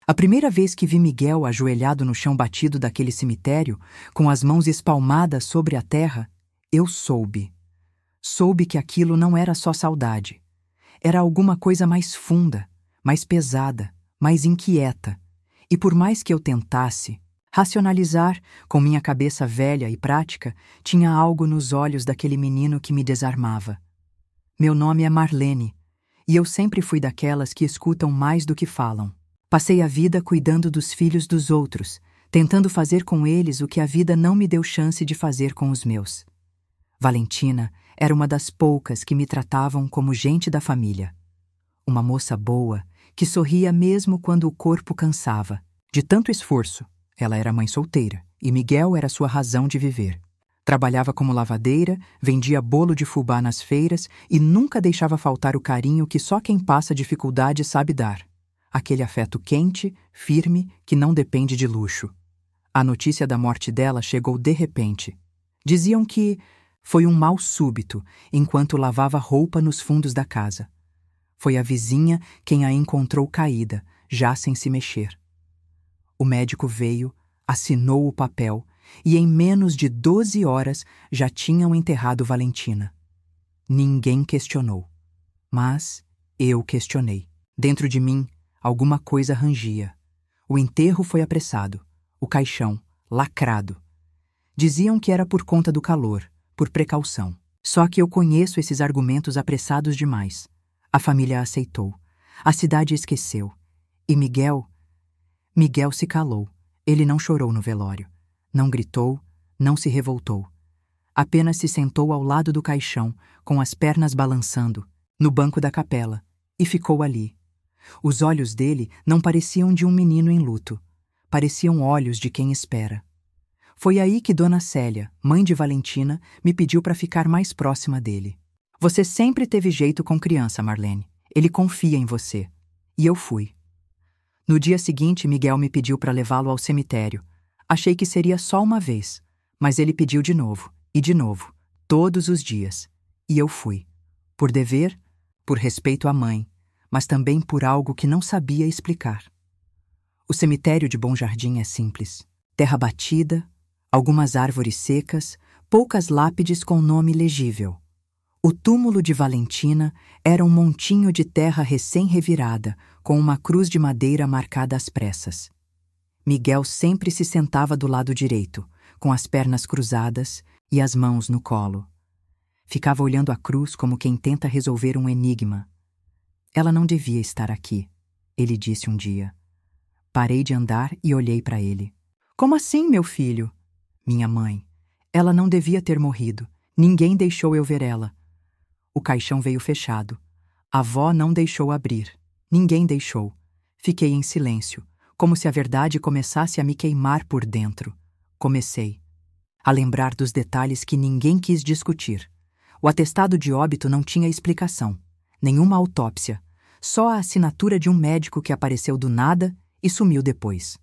A primeira vez que vi Miguel ajoelhado no chão batido daquele cemitério, com as mãos espalmadas sobre a terra, eu soube. Soube que aquilo não era só saudade. Era alguma coisa mais funda, mais pesada, mais inquieta. E por mais que eu tentasse racionalizar, com minha cabeça velha e prática, tinha algo nos olhos daquele menino que me desarmava. Meu nome é Marlene, e eu sempre fui daquelas que escutam mais do que falam. Passei a vida cuidando dos filhos dos outros, tentando fazer com eles o que a vida não me deu chance de fazer com os meus. Valentina era uma das poucas que me tratavam como gente da família. Uma moça boa, que sorria mesmo quando o corpo cansava. De tanto esforço, ela era mãe solteira, e Miguel era sua razão de viver. Trabalhava como lavadeira, vendia bolo de fubá nas feiras e nunca deixava faltar o carinho que só quem passa dificuldade sabe dar. Aquele afeto quente, firme, que não depende de luxo. A notícia da morte dela chegou de repente. Diziam que foi um mal súbito, enquanto lavava roupa nos fundos da casa. Foi a vizinha quem a encontrou caída, já sem se mexer. O médico veio, assinou o papel e em menos de 12 horas já tinham enterrado Valentina. Ninguém questionou. Mas eu questionei. Dentro de mim, alguma coisa rangia. O enterro foi apressado. O caixão, lacrado. Diziam que era por conta do calor, por precaução. Só que eu conheço esses argumentos apressados demais. A família aceitou. A cidade esqueceu. E Miguel se calou. Ele não chorou no velório. Não gritou, não se revoltou. Apenas se sentou ao lado do caixão, com as pernas balançando, no banco da capela, e ficou ali. Os olhos dele não pareciam de um menino em luto. Pareciam olhos de quem espera. Foi aí que Dona Célia, mãe de Valentina, me pediu para ficar mais próxima dele. Você sempre teve jeito com criança, Marlene. Ele confia em você. E eu fui. No dia seguinte, Miguel me pediu para levá-lo ao cemitério. Achei que seria só uma vez, mas ele pediu de novo, e de novo, todos os dias. E eu fui. Por dever, por respeito à mãe, mas também por algo que não sabia explicar. O cemitério de Bom Jardim é simples. Terra batida, algumas árvores secas, poucas lápides com nome legível. O túmulo de Valentina era um montinho de terra recém-revirada, com uma cruz de madeira marcada às pressas. Miguel sempre se sentava do lado direito, com as pernas cruzadas e as mãos no colo. Ficava olhando a cruz como quem tenta resolver um enigma. Ela não devia estar aqui, ele disse um dia. Parei de andar e olhei para ele. Como assim, meu filho? Minha mãe. Ela não devia ter morrido. Ninguém deixou eu ver ela. O caixão veio fechado. A avó não deixou abrir. Ninguém deixou. Fiquei em silêncio, como se a verdade começasse a me queimar por dentro. Comecei a lembrar dos detalhes que ninguém quis discutir. O atestado de óbito não tinha explicação. Nenhuma autópsia. Só a assinatura de um médico que apareceu do nada e sumiu depois.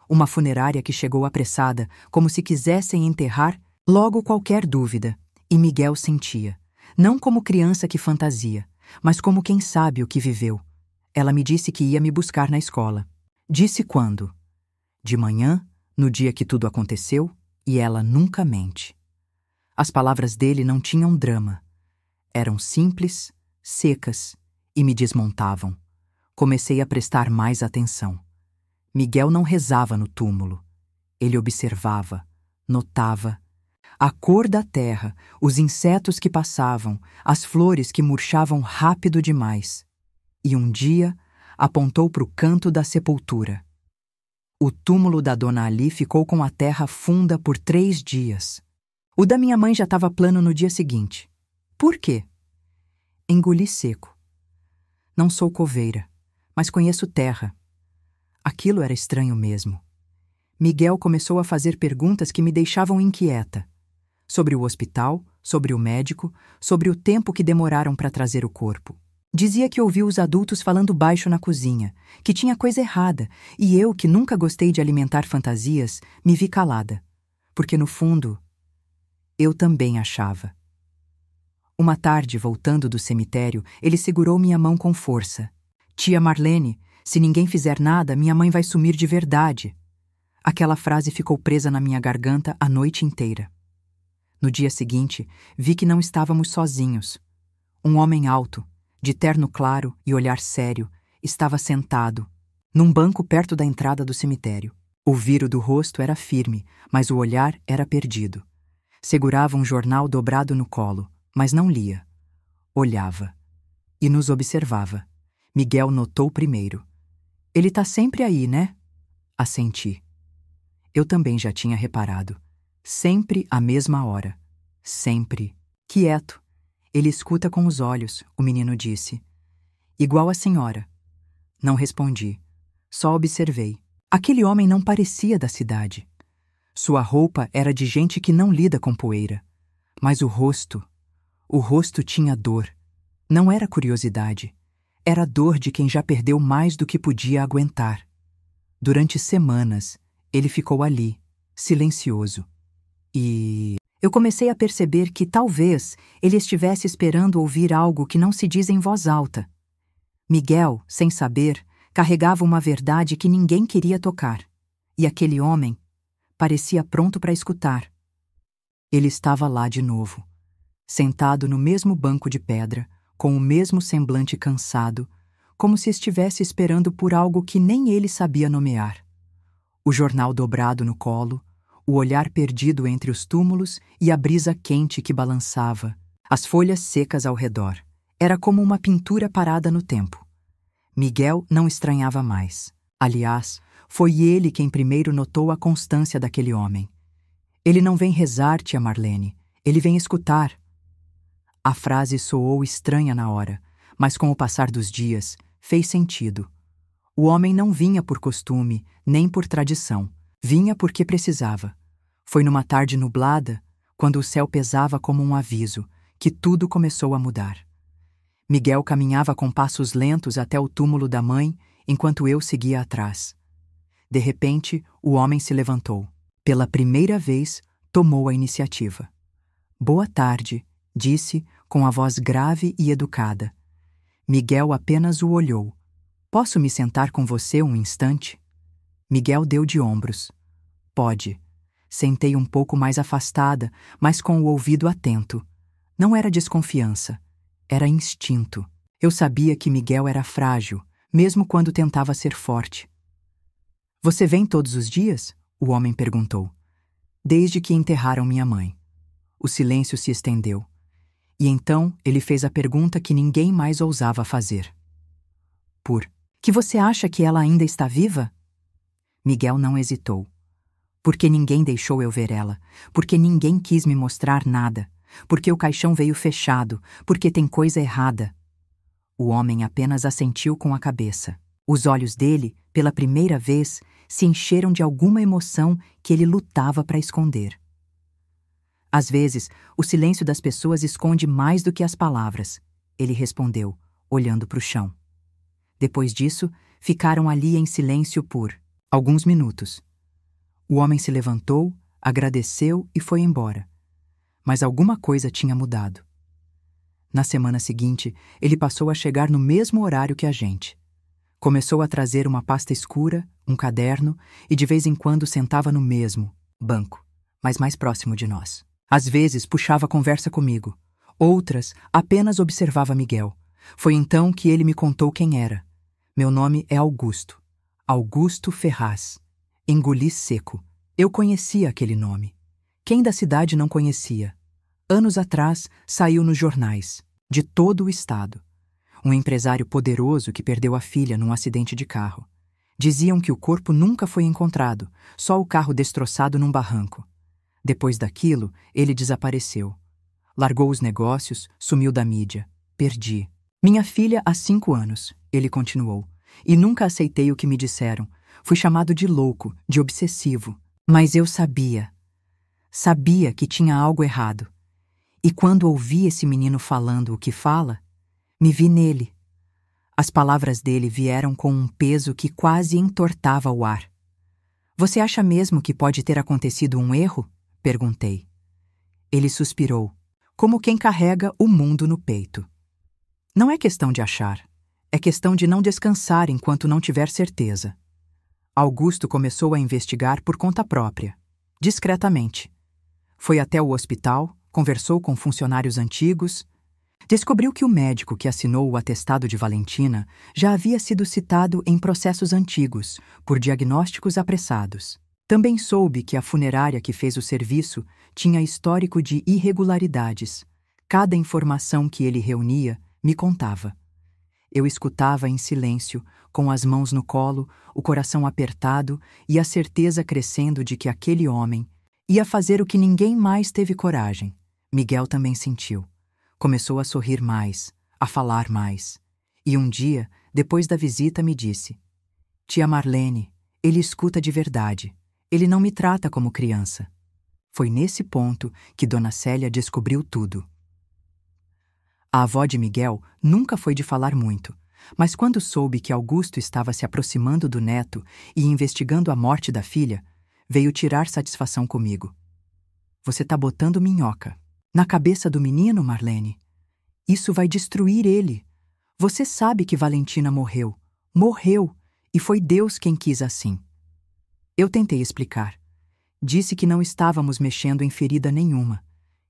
Uma funerária que chegou apressada, como se quisessem enterrar logo qualquer dúvida. E Miguel sentia. Não como criança que fantasia, mas como quem sabe o que viveu. Ela me disse que ia me buscar na escola. Disse quando? De manhã, no dia que tudo aconteceu, e ela nunca mente. As palavras dele não tinham drama. Eram simples, secas, e me desmontavam. Comecei a prestar mais atenção. Miguel não rezava no túmulo. Ele observava, notava. A cor da terra, os insetos que passavam, as flores que murchavam rápido demais. E um dia apontou para o canto da sepultura. O túmulo da Dona Ali ficou com a terra funda por 3 dias. O da minha mãe já estava plano no dia seguinte. Por quê? Engoli seco. Não sou coveira, mas conheço terra. Aquilo era estranho mesmo. Miguel começou a fazer perguntas que me deixavam inquieta. Sobre o hospital, sobre o médico, sobre o tempo que demoraram para trazer o corpo. Dizia que ouviu os adultos falando baixo na cozinha, que tinha coisa errada, e eu, que nunca gostei de alimentar fantasias, me vi calada. Porque, no fundo, eu também achava. Uma tarde, voltando do cemitério, ele segurou minha mão com força. Tia Marlene, Se ninguém fizer nada, minha mãe vai sumir de verdade. Aquela frase ficou presa na minha garganta a noite inteira. No dia seguinte, vi que não estávamos sozinhos. Um homem alto, de terno claro e olhar sério, estava sentado, num banco perto da entrada do cemitério. O viro do rosto era firme, mas o olhar era perdido. Segurava um jornal dobrado no colo, mas não lia. Olhava. E nos observava. Miguel notou primeiro. Ele tá sempre aí, né? Assenti. Eu também já tinha reparado. Sempre à mesma hora. Sempre. Quieto. Ele escuta com os olhos, o menino disse. Igual a senhora. Não respondi. Só observei. Aquele homem não parecia da cidade. Sua roupa era de gente que não lida com poeira. Mas o rosto tinha dor. Não era curiosidade. Era dor de quem já perdeu mais do que podia aguentar. Durante semanas, ele ficou ali, silencioso. E eu comecei a perceber que talvez ele estivesse esperando ouvir algo que não se diz em voz alta. Miguel, sem saber, carregava uma verdade que ninguém queria tocar. E aquele homem parecia pronto para escutar. Ele estava lá de novo, sentado no mesmo banco de pedra, com o mesmo semblante cansado, como se estivesse esperando por algo que nem ele sabia nomear. O jornal dobrado no colo, o olhar perdido entre os túmulos e a brisa quente que balançava, as folhas secas ao redor. Era como uma pintura parada no tempo. Miguel não estranhava mais. Aliás, foi ele quem primeiro notou a constância daquele homem. Ele não vem rezar, tia Marlene. Ele vem escutar. A frase soou estranha na hora, mas com o passar dos dias, fez sentido. O homem não vinha por costume, nem por tradição. Vinha porque precisava. Foi numa tarde nublada, quando o céu pesava como um aviso, que tudo começou a mudar. Miguel caminhava com passos lentos até o túmulo da mãe, enquanto eu seguia atrás. De repente, o homem se levantou. Pela primeira vez, tomou a iniciativa. Boa tarde, disse, com a voz grave e educada. Miguel apenas o olhou. Posso me sentar com você um instante? Miguel deu de ombros. Pode. Sentei um pouco mais afastada, mas com o ouvido atento. Não era desconfiança. Era instinto. Eu sabia que Miguel era frágil, mesmo quando tentava ser forte. Você vem todos os dias? O homem perguntou. Desde que enterraram minha mãe. O silêncio se estendeu. E então ele fez a pergunta que ninguém mais ousava fazer. Por que você acha que ela ainda está viva? Miguel não hesitou. Porque ninguém deixou eu ver ela. Porque ninguém quis me mostrar nada. Porque o caixão veio fechado. Porque tem coisa errada. O homem apenas assentiu com a cabeça. Os olhos dele, pela primeira vez, se encheram de alguma emoção que ele lutava para esconder. Às vezes, o silêncio das pessoas esconde mais do que as palavras, ele respondeu, olhando para o chão. Depois disso, ficaram ali em silêncio por alguns minutos. O homem se levantou, agradeceu e foi embora. Mas alguma coisa tinha mudado. Na semana seguinte, ele passou a chegar no mesmo horário que a gente. Começou a trazer uma pasta escura, um caderno, e de vez em quando sentava no mesmo banco, mas mais próximo de nós. Às vezes puxava conversa comigo. Outras, apenas observava Miguel. Foi então que ele me contou quem era. Meu nome é Augusto. Augusto Ferraz. Engoli seco. Eu conhecia aquele nome. Quem da cidade não conhecia? Anos atrás, saiu nos jornais, de todo o estado. Um empresário poderoso que perdeu a filha num acidente de carro. Diziam que o corpo nunca foi encontrado, só o carro destroçado num barranco. Depois daquilo, ele desapareceu. Largou os negócios, sumiu da mídia. Perdi. Minha filha há 5 anos, ele continuou. E nunca aceitei o que me disseram. Fui chamado de louco, de obsessivo. Mas eu sabia. Sabia que tinha algo errado. E quando ouvi esse menino falando o que fala, me vi nele. As palavras dele vieram com um peso que quase entortava o ar. Você acha mesmo que pode ter acontecido um erro? Perguntei. Ele suspirou, como quem carrega o mundo no peito. Não é questão de achar, É questão de não descansar enquanto não tiver certeza. Augusto começou a investigar por conta própria, discretamente. Foi até o hospital, conversou com funcionários antigos, descobriu que o médico que assinou o atestado de Valentina já havia sido citado em processos antigos, por diagnósticos apressados. Também soube que a funerária que fez o serviço tinha histórico de irregularidades. Cada informação que ele reunia me contava. Eu escutava em silêncio, com as mãos no colo, o coração apertado e a certeza crescendo de que aquele homem ia fazer o que ninguém mais teve coragem. Miguel também sentiu. Começou a sorrir mais, a falar mais. E um dia, depois da visita, me disse: Tia Marlene, ele escuta de verdade. Ele não me trata como criança. Foi nesse ponto que Dona Célia descobriu tudo. A avó de Miguel nunca foi de falar muito, mas quando soube que Augusto estava se aproximando do neto e investigando a morte da filha, veio tirar satisfação comigo. Você tá botando minhoca na cabeça do menino, Marlene? Isso vai destruir ele. Você sabe que Valentina morreu. Morreu, e foi Deus quem quis assim. Eu tentei explicar. Disse que não estávamos mexendo em ferida nenhuma.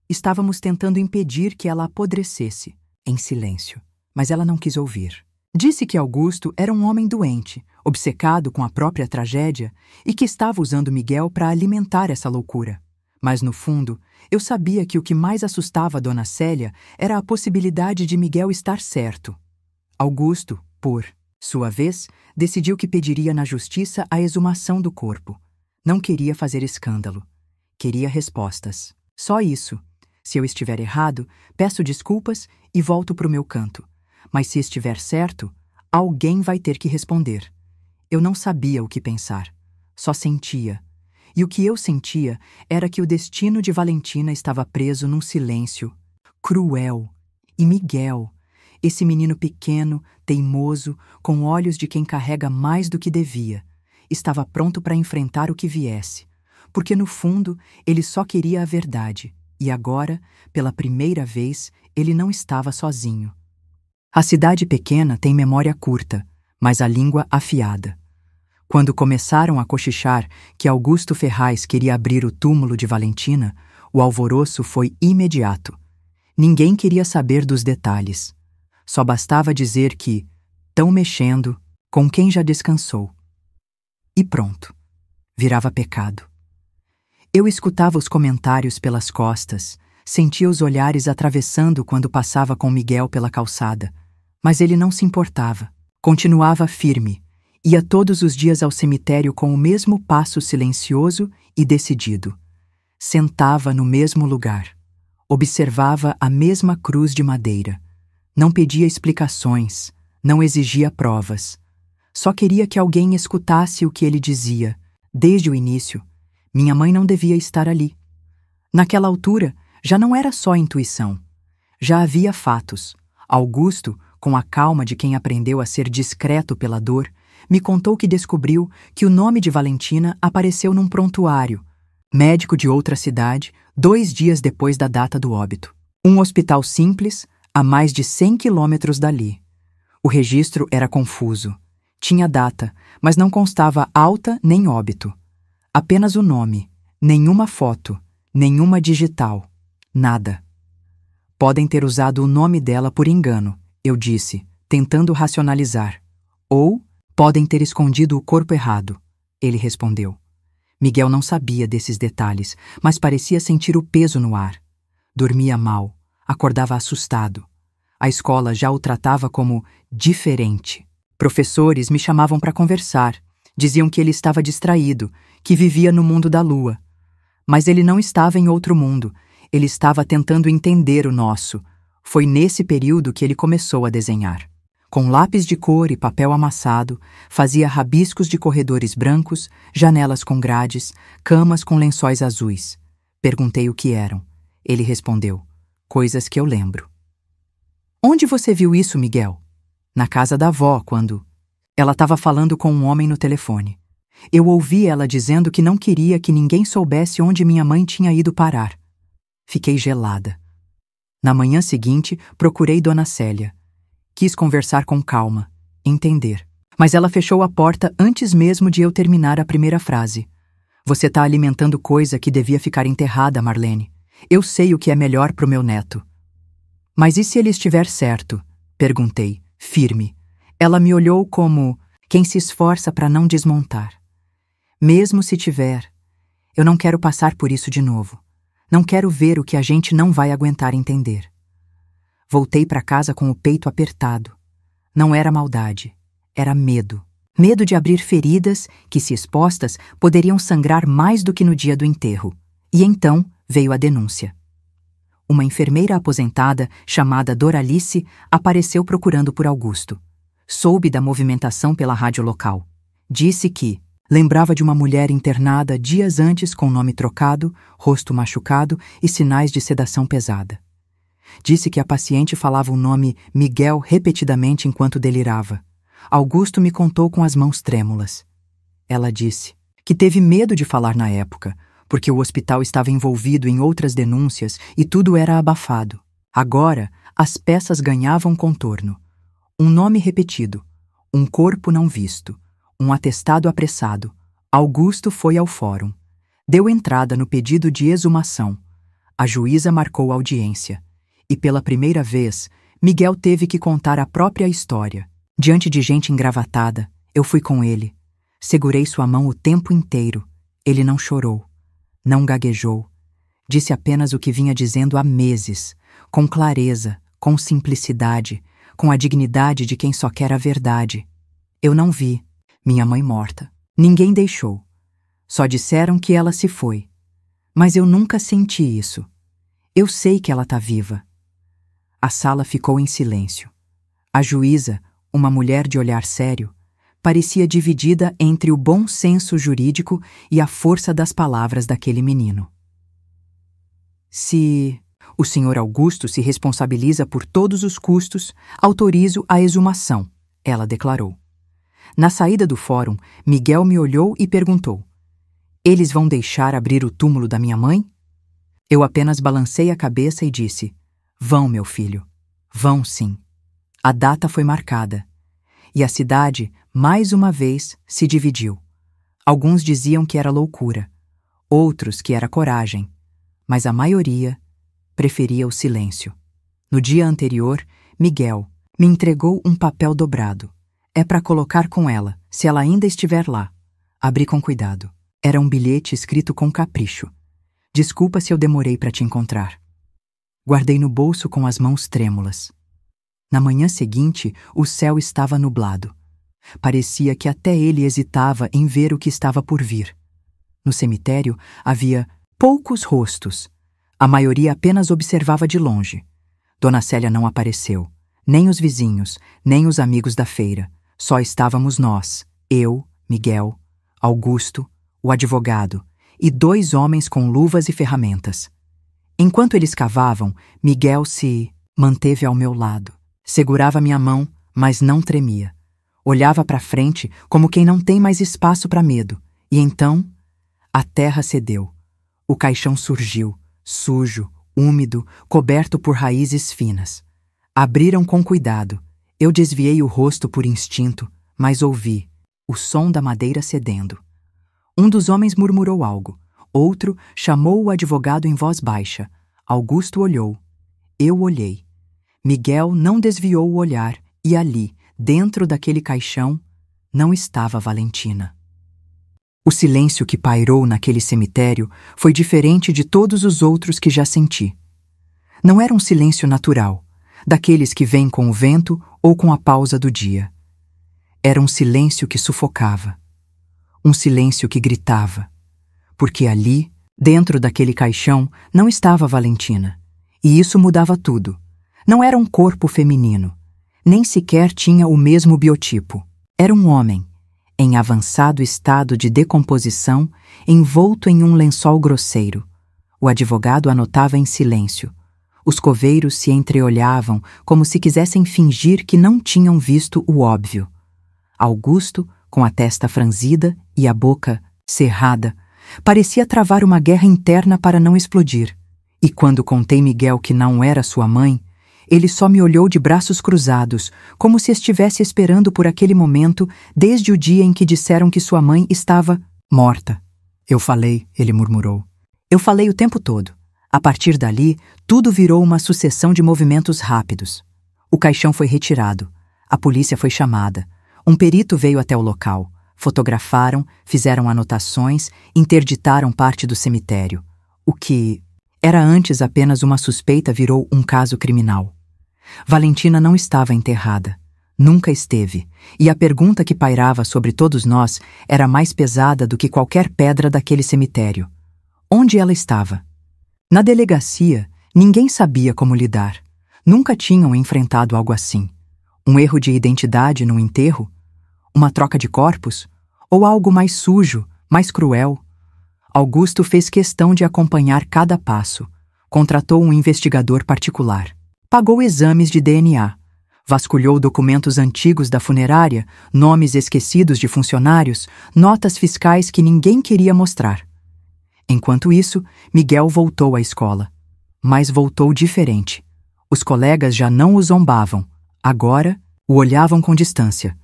Estávamos tentando impedir que ela apodrecesse, em silêncio, mas ela não quis ouvir. Disse que Augusto era um homem doente, obcecado com a própria tragédia e que estava usando Miguel para alimentar essa loucura. Mas, no fundo, eu sabia que o que mais assustava a Dona Célia era a possibilidade de Miguel estar certo. Augusto, por sua vez, decidiu que pediria na justiça a exumação do corpo. Não queria fazer escândalo. Queria respostas. Só isso. Se eu estiver errado, peço desculpas e volto para o meu canto. Mas se estiver certo, alguém vai ter que responder. Eu não sabia o que pensar. Só sentia. E o que eu sentia era que o destino de Valentina estava preso num silêncio cruel. E Miguel, esse menino pequeno, teimoso, com olhos de quem carrega mais do que devia, estava pronto para enfrentar o que viesse. Porque, no fundo, ele só queria a verdade. E agora, pela primeira vez, ele não estava sozinho. A cidade pequena tem memória curta, mas a língua afiada. Quando começaram a cochichar que Augusto Ferraz queria abrir o túmulo de Valentina, o alvoroço foi imediato. Ninguém queria saber dos detalhes. Só bastava dizer que tão mexendo com quem já descansou. E pronto. Virava pecado. Eu escutava os comentários pelas costas, sentia os olhares atravessando quando passava com Miguel pela calçada, mas ele não se importava. Continuava firme, ia todos os dias ao cemitério com o mesmo passo silencioso e decidido. Sentava no mesmo lugar, observava a mesma cruz de madeira. Não pedia explicações, não exigia provas. Só queria que alguém escutasse o que ele dizia, desde o início. Minha mãe não devia estar ali. Naquela altura, já não era só intuição. Já havia fatos. Augusto, com a calma de quem aprendeu a ser discreto pela dor, me contou que descobriu que o nome de Valentina apareceu num prontuário, médico de outra cidade, 2 dias depois da data do óbito. Um hospital simples, a mais de 100 quilômetros dali. O registro era confuso. Tinha data, mas não constava alta nem óbito. Apenas o nome, nenhuma foto, nenhuma digital, nada. Podem ter usado o nome dela por engano, eu disse, tentando racionalizar. Ou podem ter escondido o corpo errado, ele respondeu. Miguel não sabia desses detalhes, mas parecia sentir o peso no ar. Dormia mal, acordava assustado. A escola já o tratava como diferente. Professores me chamavam para conversar. Diziam que ele estava distraído, que vivia no mundo da lua. Mas ele não estava em outro mundo. Ele estava tentando entender o nosso. Foi nesse período que ele começou a desenhar. Com lápis de cor e papel amassado, fazia rabiscos de corredores brancos, janelas com grades, camas com lençóis azuis. Perguntei o que eram. Ele respondeu: coisas que eu lembro. Onde você viu isso, Miguel? Na casa da avó, quando... Ela estava falando com um homem no telefone. Eu ouvi ela dizendo que não queria que ninguém soubesse onde minha mãe tinha ido parar. Fiquei gelada. Na manhã seguinte, procurei Dona Célia. Quis conversar com calma. Entender. Mas ela fechou a porta antes mesmo de eu terminar a primeira frase. Você tá alimentando coisa que devia ficar enterrada, Marlene. Eu sei o que é melhor pro meu neto. Mas e se ele estiver certo? Perguntei, firme. Ela me olhou como quem se esforça para não desmontar. Mesmo se tiver, eu não quero passar por isso de novo. Não quero ver o que a gente não vai aguentar entender. Voltei para casa com o peito apertado. Não era maldade, era medo. Medo de abrir feridas que, se expostas, poderiam sangrar mais do que no dia do enterro. E então veio a denúncia. Uma enfermeira aposentada, chamada Doralice, apareceu procurando por Augusto. Soube da movimentação pela rádio local. Disse que lembrava de uma mulher internada dias antes com nome trocado, rosto machucado e sinais de sedação pesada. Disse que a paciente falava o nome Miguel repetidamente enquanto delirava. Augusto me contou com as mãos trêmulas. Ela disse que teve medo de falar na época, porque o hospital estava envolvido em outras denúncias e tudo era abafado. Agora, as peças ganhavam contorno. Um nome repetido, um corpo não visto, um atestado apressado. Augusto foi ao fórum. Deu entrada no pedido de exumação. A juíza marcou audiência. E pela primeira vez, Miguel teve que contar a própria história. Diante de gente engravatada, eu fui com ele. Segurei sua mão o tempo inteiro. Ele não chorou, não gaguejou. Disse apenas o que vinha dizendo há meses, com clareza, com simplicidade, com a dignidade de quem só quer a verdade. Eu não vi minha mãe morta. Ninguém deixou. Só disseram que ela se foi. Mas eu nunca senti isso. Eu sei que ela tá viva. A sala ficou em silêncio. A juíza, uma mulher de olhar sério, parecia dividida entre o bom senso jurídico e a força das palavras daquele menino. Se o Sr. Augusto se responsabiliza por todos os custos, autorizo a exumação, ela declarou. Na saída do fórum, Miguel me olhou e perguntou: eles vão deixar abrir o túmulo da minha mãe? Eu apenas balancei a cabeça e disse: vão, meu filho, vão sim. A data foi marcada. E a cidade, mais uma vez, se dividiu. Alguns diziam que era loucura, outros que era coragem, mas a maioria preferia o silêncio. No dia anterior, Miguel me entregou um papel dobrado. É para colocar com ela, se ela ainda estiver lá. Abri com cuidado. Era um bilhete escrito com capricho. Desculpa se eu demorei para te encontrar. Guardei no bolso com as mãos trêmulas. Na manhã seguinte, o céu estava nublado. Parecia que até ele hesitava em ver o que estava por vir. No cemitério havia poucos rostos. A maioria apenas observava de longe. Dona Célia não apareceu. Nem os vizinhos, nem os amigos da feira. Só estávamos nós, eu, Miguel, Augusto, o advogado e 2 homens com luvas e ferramentas. Enquanto eles cavavam, Miguel se manteve ao meu lado. Segurava minha mão, mas não tremia. Olhava para frente como quem não tem mais espaço para medo. E então, a terra cedeu. O caixão surgiu, sujo, úmido, coberto por raízes finas. Abriram com cuidado. Eu desviei o rosto por instinto, mas ouvi o som da madeira cedendo. Um dos homens murmurou algo. Outro chamou o advogado em voz baixa. Augusto olhou. Eu olhei. Miguel não desviou o olhar e ali, dentro daquele caixão, não estava Valentina. O silêncio que pairou naquele cemitério foi diferente de todos os outros que já senti. Não era um silêncio natural, daqueles que vêm com o vento ou com a pausa do dia. Era um silêncio que sufocava. Um silêncio que gritava. Porque ali, dentro daquele caixão, não estava Valentina. E isso mudava tudo. Não era um corpo feminino. Nem sequer tinha o mesmo biotipo. Era um homem, em avançado estado de decomposição, envolto em um lençol grosseiro. O advogado anotava em silêncio. Os coveiros se entreolhavam como se quisessem fingir que não tinham visto o óbvio. Augusto, com a testa franzida e a boca cerrada, parecia travar uma guerra interna para não explodir. E quando contei Miguel que não era sua mãe, Ele só me olhou de braços cruzados, como se estivesse esperando por aquele momento desde o dia em que disseram que sua mãe estava morta. Eu falei, ele murmurou. Eu falei o tempo todo. A partir dali, tudo virou uma sucessão de movimentos rápidos. O caixão foi retirado. A polícia foi chamada. Um perito veio até o local. Fotografaram, fizeram anotações, interditaram parte do cemitério. O que era antes apenas uma suspeita virou um caso criminal. Valentina não estava enterrada. Nunca esteve. E a pergunta que pairava sobre todos nós era mais pesada do que qualquer pedra daquele cemitério. Onde ela estava? Na delegacia, ninguém sabia como lidar. Nunca tinham enfrentado algo assim. Um erro de identidade no enterro? Uma troca de corpos? Ou algo mais sujo, mais cruel? Augusto fez questão de acompanhar cada passo. Contratou um investigador particular. Pagou exames de DNA. Vasculhou documentos antigos da funerária, nomes esquecidos de funcionários, notas fiscais que ninguém queria mostrar. Enquanto isso, Miguel voltou à escola. Mas voltou diferente. Os colegas já não o zombavam. Agora, o olhavam com distância,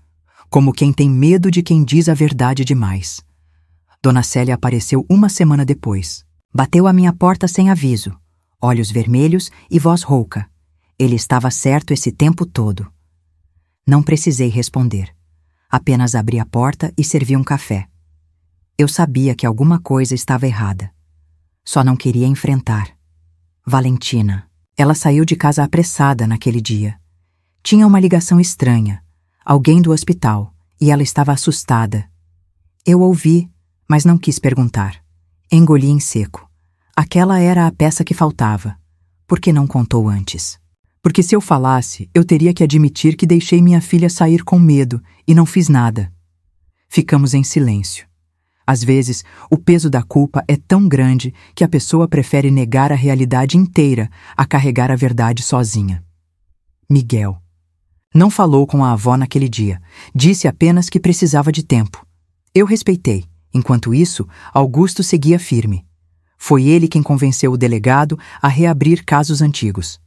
como quem tem medo de quem diz a verdade demais. Dona Célia apareceu uma semana depois. Bateu à minha porta sem aviso, olhos vermelhos e voz rouca. Ele estava certo esse tempo todo. Não precisei responder. Apenas abri a porta e servi um café. Eu sabia que alguma coisa estava errada. Só não queria enfrentar. Valentina. Ela saiu de casa apressada naquele dia. Tinha uma ligação estranha. Alguém do hospital. E ela estava assustada. Eu ouvi, mas não quis perguntar. Engoli em seco. Aquela era a peça que faltava. Por que não contou antes? Porque se eu falasse, eu teria que admitir que deixei minha filha sair com medo e não fiz nada. Ficamos em silêncio. Às vezes, o peso da culpa é tão grande que a pessoa prefere negar a realidade inteira a carregar a verdade sozinha. Miguel. Não falou com a avó naquele dia. Disse apenas que precisava de tempo. Eu respeitei. Enquanto isso, Augusto seguia firme. Foi ele quem convenceu o delegado a reabrir casos antigos.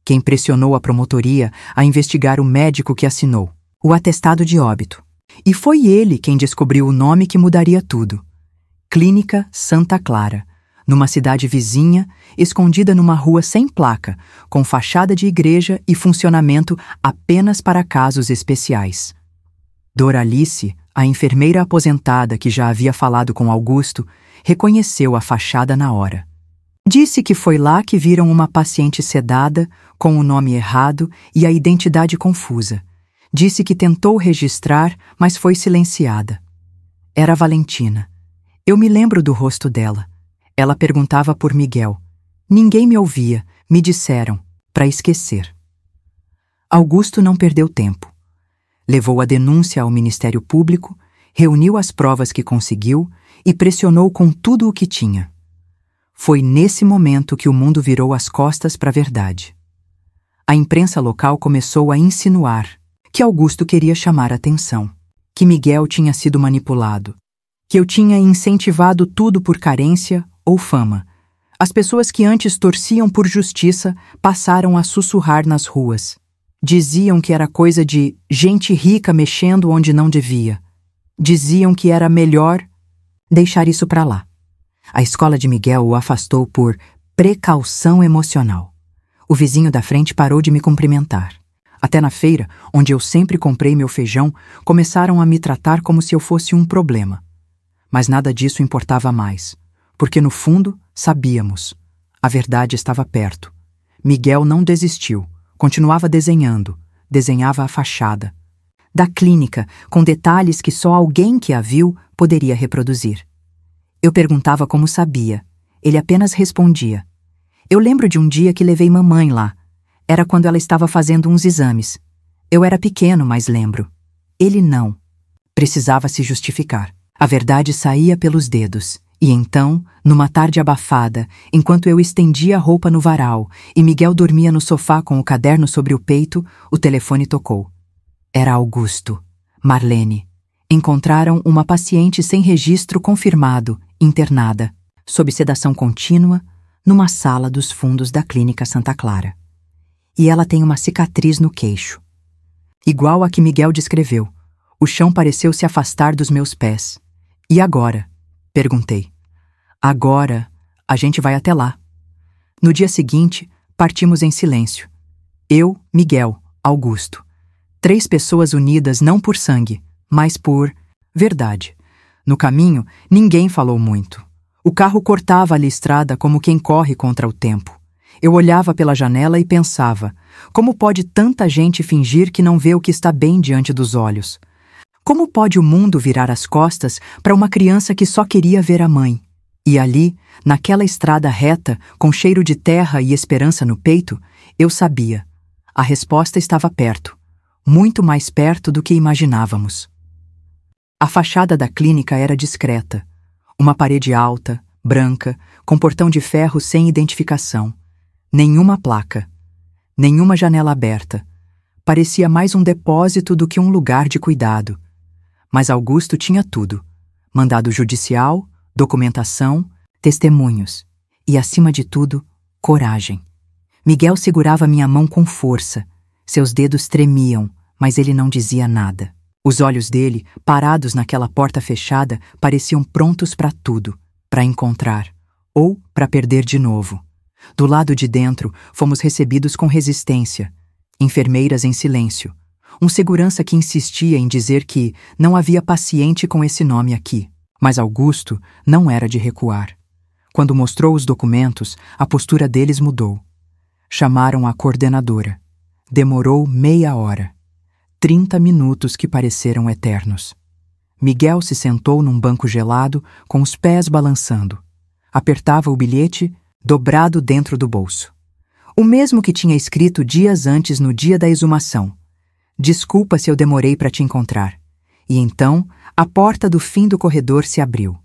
Quem pressionou a promotoria a investigar o médico que assinou o atestado de óbito. E foi ele quem descobriu o nome que mudaria tudo. Clínica Santa Clara, numa cidade vizinha, escondida numa rua sem placa, com fachada de igreja e funcionamento apenas para casos especiais. Doralice, a enfermeira aposentada que já havia falado com Augusto, reconheceu a fachada na hora. Disse que foi lá que viram uma paciente sedada, com o nome errado e a identidade confusa. Disse que tentou registrar, mas foi silenciada. Era Valentina. Eu me lembro do rosto dela. Ela perguntava por Miguel. Ninguém me ouvia, me disseram, para esquecer. Augusto não perdeu tempo. Levou a denúncia ao Ministério Público, reuniu as provas que conseguiu e pressionou com tudo o que tinha. Foi nesse momento que o mundo virou as costas para a verdade. A imprensa local começou a insinuar que Augusto queria chamar a atenção, que Miguel tinha sido manipulado, que eu tinha incentivado tudo por carência ou fama. As pessoas que antes torciam por justiça passaram a sussurrar nas ruas. Diziam que era coisa de gente rica mexendo onde não devia. Diziam que era melhor deixar isso para lá. A escola de Miguel o afastou por precaução emocional. O vizinho da frente parou de me cumprimentar. Até na feira, onde eu sempre comprei meu feijão, começaram a me tratar como se eu fosse um problema. Mas nada disso importava mais, porque no fundo sabíamos. A verdade estava perto. Miguel não desistiu, continuava desenhando, desenhava a fachada da clínica, com detalhes que só alguém que a viu poderia reproduzir. Eu perguntava como sabia. Ele apenas respondia. Eu lembro de um dia que levei mamãe lá. Era quando ela estava fazendo uns exames. Eu era pequeno, mas lembro. Ele não. Precisava se justificar. A verdade saía pelos dedos. E então, numa tarde abafada, enquanto eu estendia a roupa no varal e Miguel dormia no sofá com o caderno sobre o peito, o telefone tocou. Era Augusto. Marlene. Encontraram uma paciente sem registro confirmado, internada, sob sedação contínua, numa sala dos fundos da Clínica Santa Clara. e ela tem uma cicatriz no queixo. Igual a que Miguel descreveu. O chão pareceu se afastar dos meus pés. E agora? Perguntei. Agora, a gente vai até lá. No dia seguinte, partimos em silêncio. Eu, Miguel, Augusto. 3 pessoas unidas não por sangue, mas por verdade. No caminho, ninguém falou muito. O carro cortava a estrada como quem corre contra o tempo. Eu olhava pela janela e pensava, como pode tanta gente fingir que não vê o que está bem diante dos olhos? Como pode o mundo virar as costas para uma criança que só queria ver a mãe? E ali, naquela estrada reta, com cheiro de terra e esperança no peito, eu sabia. A resposta estava perto, muito mais perto do que imaginávamos. A fachada da clínica era discreta. Uma parede alta, branca, com portão de ferro sem identificação. Nenhuma placa. Nenhuma janela aberta. Parecia mais um depósito do que um lugar de cuidado. Mas Augusto tinha tudo. Mandado judicial, documentação, testemunhos. E, acima de tudo, coragem. Miguel segurava minha mão com força. Seus dedos tremiam, mas ele não dizia nada. Os olhos dele, parados naquela porta fechada, pareciam prontos para tudo, para encontrar, ou para perder de novo. Do lado de dentro, fomos recebidos com resistência. Enfermeiras em silêncio. Um segurança que insistia em dizer que não havia paciente com esse nome aqui. Mas Augusto não era de recuar. Quando mostrou os documentos, a postura deles mudou. Chamaram a coordenadora. Demorou meia hora. 30 minutos que pareceram eternos. Miguel se sentou num banco gelado, com os pés balançando. Apertava o bilhete, dobrado dentro do bolso. O mesmo que tinha escrito dias antes no dia da exumação. Desculpa se eu demorei para te encontrar. E então, a porta do fim do corredor se abriu.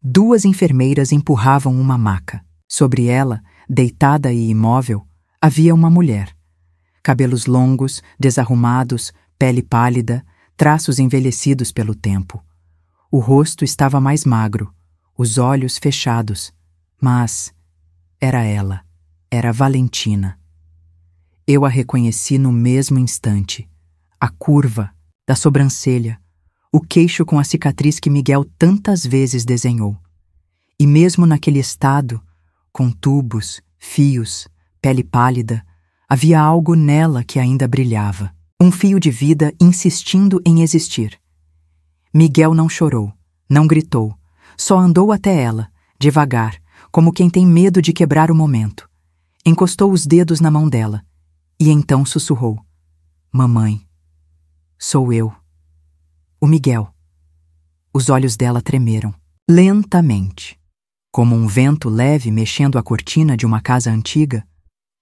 2 enfermeiras empurravam uma maca. Sobre ela, deitada e imóvel, havia uma mulher. Cabelos longos, desarrumados, pele pálida, traços envelhecidos pelo tempo. O rosto estava mais magro, os olhos fechados, mas era ela, era Valentina. Eu a reconheci no mesmo instante. A curva da sobrancelha, o queixo com a cicatriz que Miguel tantas vezes desenhou. E mesmo naquele estado, com tubos, fios, pele pálida, havia algo nela que ainda brilhava. Um fio de vida insistindo em existir. Miguel não chorou, não gritou, só andou até ela, devagar, como quem tem medo de quebrar o momento. Encostou os dedos na mão dela e então sussurrou: Mamãe, sou eu. O Miguel. Os olhos dela tremeram, lentamente, como um vento leve mexendo a cortina de uma casa antiga,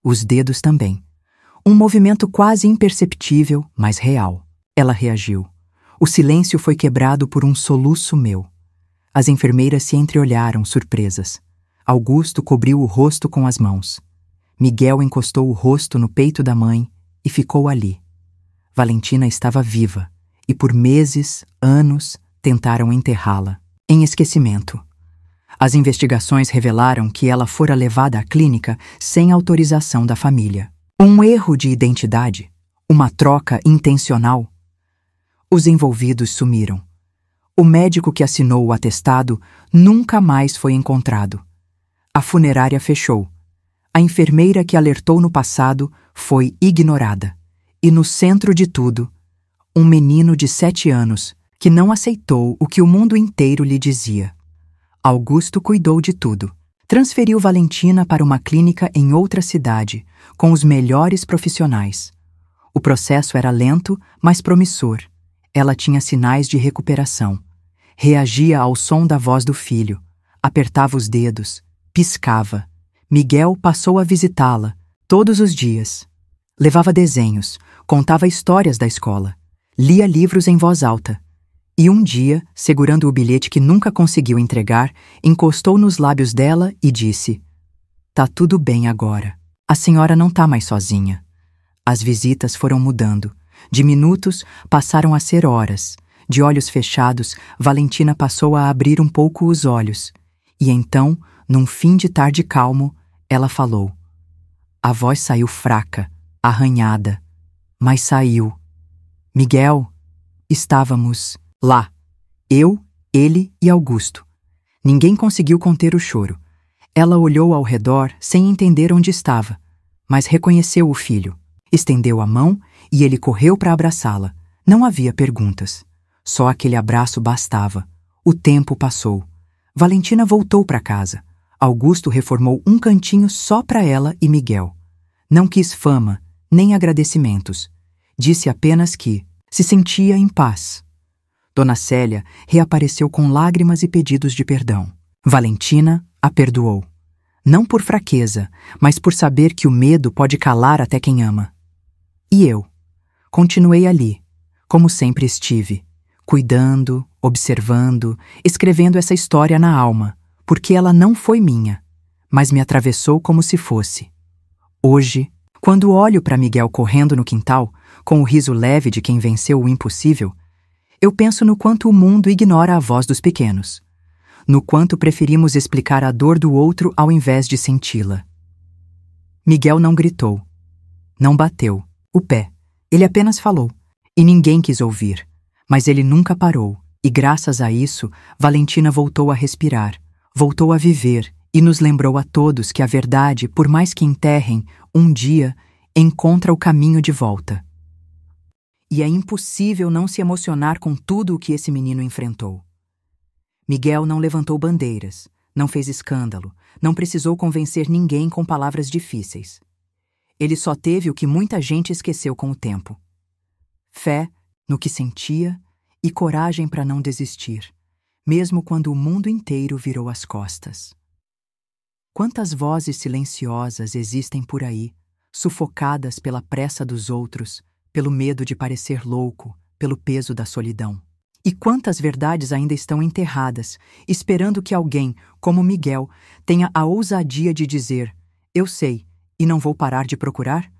os dedos também. Um movimento quase imperceptível, mas real. Ela reagiu. O silêncio foi quebrado por um soluço meu. As enfermeiras se entreolharam, surpresas. Augusto cobriu o rosto com as mãos. Miguel encostou o rosto no peito da mãe e ficou ali. Valentina estava viva, e por meses, anos, tentaram enterrá-la, em esquecimento. As investigações revelaram que ela fora levada à clínica sem autorização da família. Um erro de identidade, uma troca intencional. Os envolvidos sumiram. O médico que assinou o atestado nunca mais foi encontrado. A funerária fechou. A enfermeira que alertou no passado foi ignorada. E no centro de tudo, um menino de 7 anos que não aceitou o que o mundo inteiro lhe dizia. Augusto cuidou de tudo. Transferiu Valentina para uma clínica em outra cidade, com os melhores profissionais. O processo era lento, mas promissor. Ela tinha sinais de recuperação. Reagia ao som da voz do filho. Apertava os dedos. Piscava. Miguel passou a visitá-la, todos os dias. Levava desenhos, contava histórias da escola. Lia livros em voz alta. E um dia, segurando o bilhete que nunca conseguiu entregar, encostou nos lábios dela e disse: Tá tudo bem agora. A senhora não tá mais sozinha. As visitas foram mudando. De minutos, passaram a ser horas. De olhos fechados, Valentina passou a abrir um pouco os olhos. E então, num fim de tarde calmo, ela falou. A voz saiu fraca, arranhada, mas saiu. Miguel, estávamos lá. Eu, ele e Augusto. Ninguém conseguiu conter o choro. Ela olhou ao redor sem entender onde estava, mas reconheceu o filho. Estendeu a mão e ele correu para abraçá-la. Não havia perguntas. Só aquele abraço bastava. O tempo passou. Valentina voltou para casa. Augusto reformou um cantinho só para ela e Miguel. Não quis fama, nem agradecimentos. Disse apenas que se sentia em paz. Dona Célia reapareceu com lágrimas e pedidos de perdão. Valentina a perdoou. Não por fraqueza, mas por saber que o medo pode calar até quem ama. E eu? Continuei ali, como sempre estive, cuidando, observando, escrevendo essa história na alma, porque ela não foi minha, mas me atravessou como se fosse. Hoje, quando olho para Miguel correndo no quintal, com o riso leve de quem venceu o impossível, eu penso no quanto o mundo ignora a voz dos pequenos, no quanto preferimos explicar a dor do outro ao invés de senti-la. Miguel não gritou, não bateu o pé, ele apenas falou, e ninguém quis ouvir, mas ele nunca parou, e graças a isso, Valentina voltou a respirar, voltou a viver e nos lembrou a todos que a verdade, por mais que enterrem, um dia encontra o caminho de volta. E é impossível não se emocionar com tudo o que esse menino enfrentou. Miguel não levantou bandeiras, não fez escândalo, não precisou convencer ninguém com palavras difíceis. Ele só teve o que muita gente esqueceu com o tempo: fé no que sentia e coragem para não desistir, mesmo quando o mundo inteiro virou as costas. Quantas vozes silenciosas existem por aí, sufocadas pela pressa dos outros, pelo medo de parecer louco, pelo peso da solidão. E quantas verdades ainda estão enterradas, esperando que alguém, como Miguel, tenha a ousadia de dizer: eu sei, e não vou parar de procurar?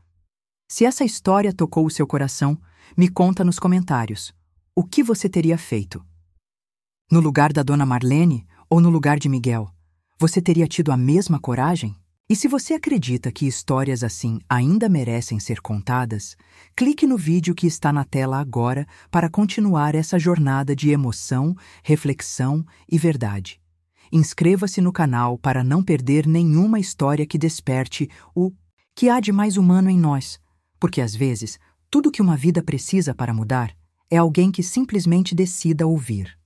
Se essa história tocou o seu coração, me conta nos comentários. O que você teria feito? No lugar da Dona Marlene ou no lugar de Miguel? Você teria tido a mesma coragem? E se você acredita que histórias assim ainda merecem ser contadas, clique no vídeo que está na tela agora para continuar essa jornada de emoção, reflexão e verdade. Inscreva-se no canal para não perder nenhuma história que desperte o que há de mais humano em nós, porque às vezes tudo que uma vida precisa para mudar é alguém que simplesmente decida ouvir.